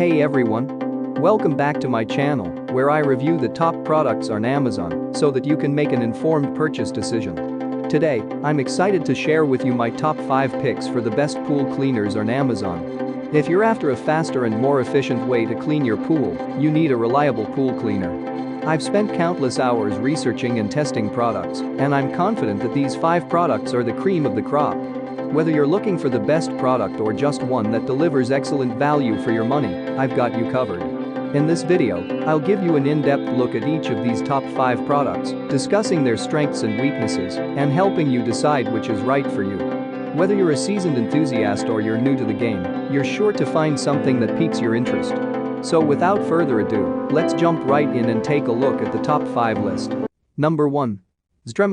Hey everyone! Welcome back to my channel, where I review the top products on Amazon so that you can make an informed purchase decision. Today, I'm excited to share with you my top 5 picks for the best pool cleaners on Amazon. If you're after a faster and more efficient way to clean your pool, you need a reliable pool cleaner. I've spent countless hours researching and testing products, and I'm confident that these 5 products are the cream of the crop. Whether you're looking for the best product or just one that delivers excellent value for your money, I've got you covered. In this video, I'll give you an in-depth look at each of these top 5 products, discussing their strengths and weaknesses, and helping you decide which is right for you. Whether you're a seasoned enthusiast or you're new to the game, you're sure to find something that piques your interest. So without further ado, let's jump right in and take a look at the top 5 list. Number 1.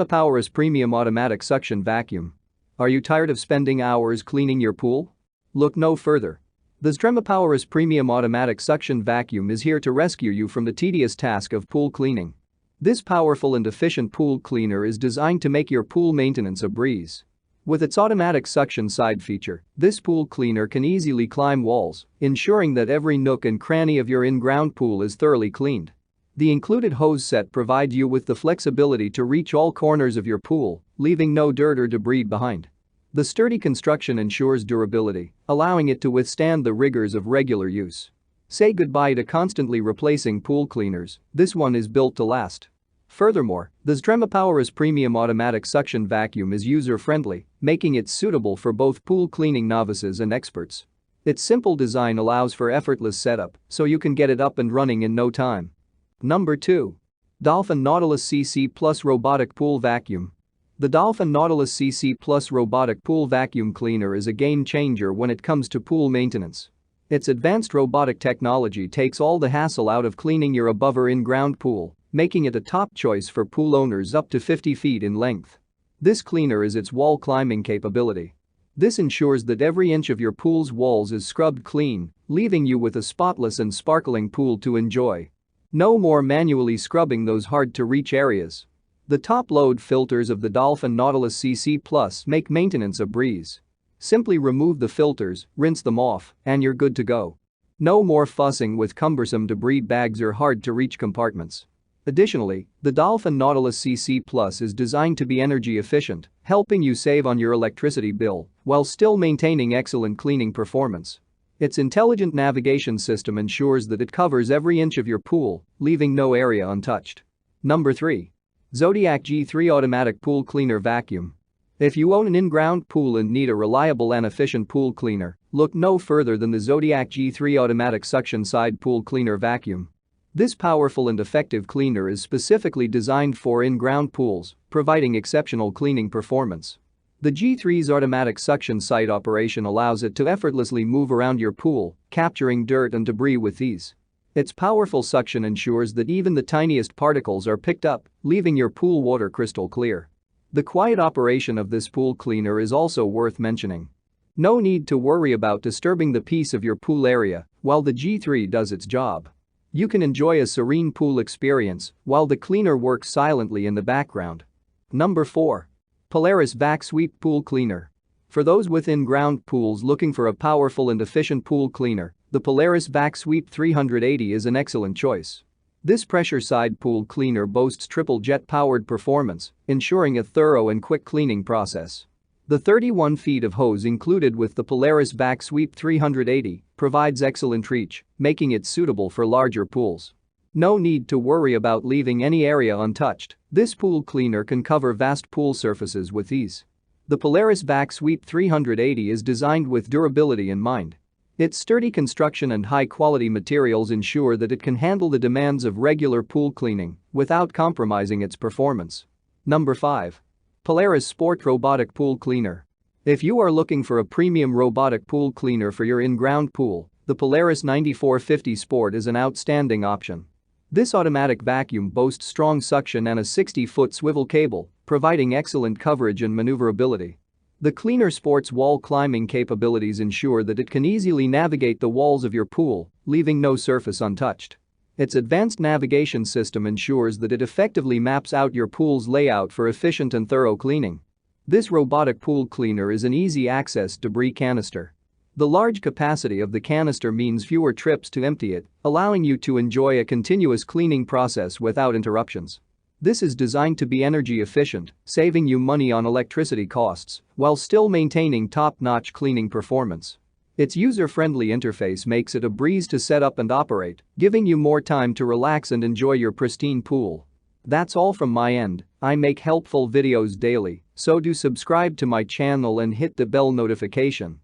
Power's Premium Automatic Suction Vacuum. Are you tired of spending hours cleaning your pool? Look no further. The Power's Premium Automatic Suction Vacuum is here to rescue you from the tedious task of pool cleaning. This powerful and efficient pool cleaner is designed to make your pool maintenance a breeze. With its automatic suction side feature, this pool cleaner can easily climb walls, ensuring that every nook and cranny of your in-ground pool is thoroughly cleaned. The included hose set provides you with the flexibility to reach all corners of your pool, leaving no dirt or debris behind. The sturdy construction ensures durability, allowing it to withstand the rigors of regular use. Say goodbye to constantly replacing pool cleaners, this one is built to last. Furthermore, the Power's Premium Automatic Suction Vacuum is user-friendly, making it suitable for both pool cleaning novices and experts. Its simple design allows for effortless setup, so you can get it up and running in no time. Number 2. Dolphin Nautilus CC Plus Robotic Pool Vacuum. The Dolphin Nautilus CC Plus Robotic Pool Vacuum Cleaner is a game-changer when it comes to pool maintenance. Its advanced robotic technology takes all the hassle out of cleaning your above or in-ground pool, making it a top choice for pool owners up to 50 feet in length. This cleaner is its wall climbing capability. This ensures that every inch of your pool's walls is scrubbed clean, leaving you with a spotless and sparkling pool to enjoy. No more manually scrubbing those hard-to-reach areas. The top-load filters of the Dolphin Nautilus CC Plus make maintenance a breeze. Simply remove the filters, rinse them off, and you're good to go. No more fussing with cumbersome debris bags or hard-to-reach compartments. Additionally, the Dolphin Nautilus CC Plus is designed to be energy efficient, helping you save on your electricity bill while still maintaining excellent cleaning performance. Its intelligent navigation system ensures that it covers every inch of your pool, leaving no area untouched. Number 3. Zodiac G3 Automatic Pool Cleaner Vacuum. If you own an in-ground pool and need a reliable and efficient pool cleaner, look no further than the Zodiac G3 Automatic Suction Side Pool Cleaner Vacuum. This powerful and effective cleaner is specifically designed for in-ground pools, providing exceptional cleaning performance. The G3's automatic suction site operation allows it to effortlessly move around your pool, capturing dirt and debris with ease. Its powerful suction ensures that even the tiniest particles are picked up, leaving your pool water crystal clear. The quiet operation of this pool cleaner is also worth mentioning. No need to worry about disturbing the peace of your pool area while the G3 does its job. You can enjoy a serene pool experience while the cleaner works silently in the background. Number 4. Polaris Vac Sweep Pool Cleaner. For those with in-ground pools looking for a powerful and efficient pool cleaner, the Polaris Vac Sweep 380 is an excellent choice. This pressure-side pool cleaner boasts triple jet-powered performance, ensuring a thorough and quick cleaning process. The 31 feet of hose included with the Polaris Vac Sweep 380 provides excellent reach, making it suitable for larger pools. No need to worry about leaving any area untouched. This pool cleaner can cover vast pool surfaces with ease. The Polaris Vac Sweep 380 is designed with durability in mind. Its sturdy construction and high-quality materials ensure that it can handle the demands of regular pool cleaning without compromising its performance. Number 5. Polaris Sport Robotic Pool Cleaner. If you are looking for a premium robotic pool cleaner for your in-ground pool, the Polaris 9450 Sport is an outstanding option. This automatic vacuum boasts strong suction and a 60-foot swivel cable, providing excellent coverage and maneuverability. The cleaner sport's wall climbing capabilities ensure that it can easily navigate the walls of your pool, leaving no surface untouched. Its advanced navigation system ensures that it effectively maps out your pool's layout for efficient and thorough cleaning. This robotic pool cleaner is an easy-access debris canister. The large capacity of the canister means fewer trips to empty it, allowing you to enjoy a continuous cleaning process without interruptions. This is designed to be energy efficient, saving you money on electricity costs while still maintaining top-notch cleaning performance. Its user-friendly interface makes it a breeze to set up and operate, giving you more time to relax and enjoy your pristine pool. That's all from my end. I make helpful videos daily, so do subscribe to my channel and hit the bell notification.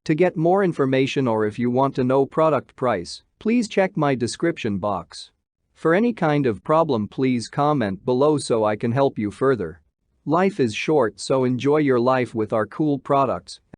To get more information or if you want to know product price, please check my description box. For any kind of problem, please comment below so I can help you further. Life is short, so enjoy your life with our cool products.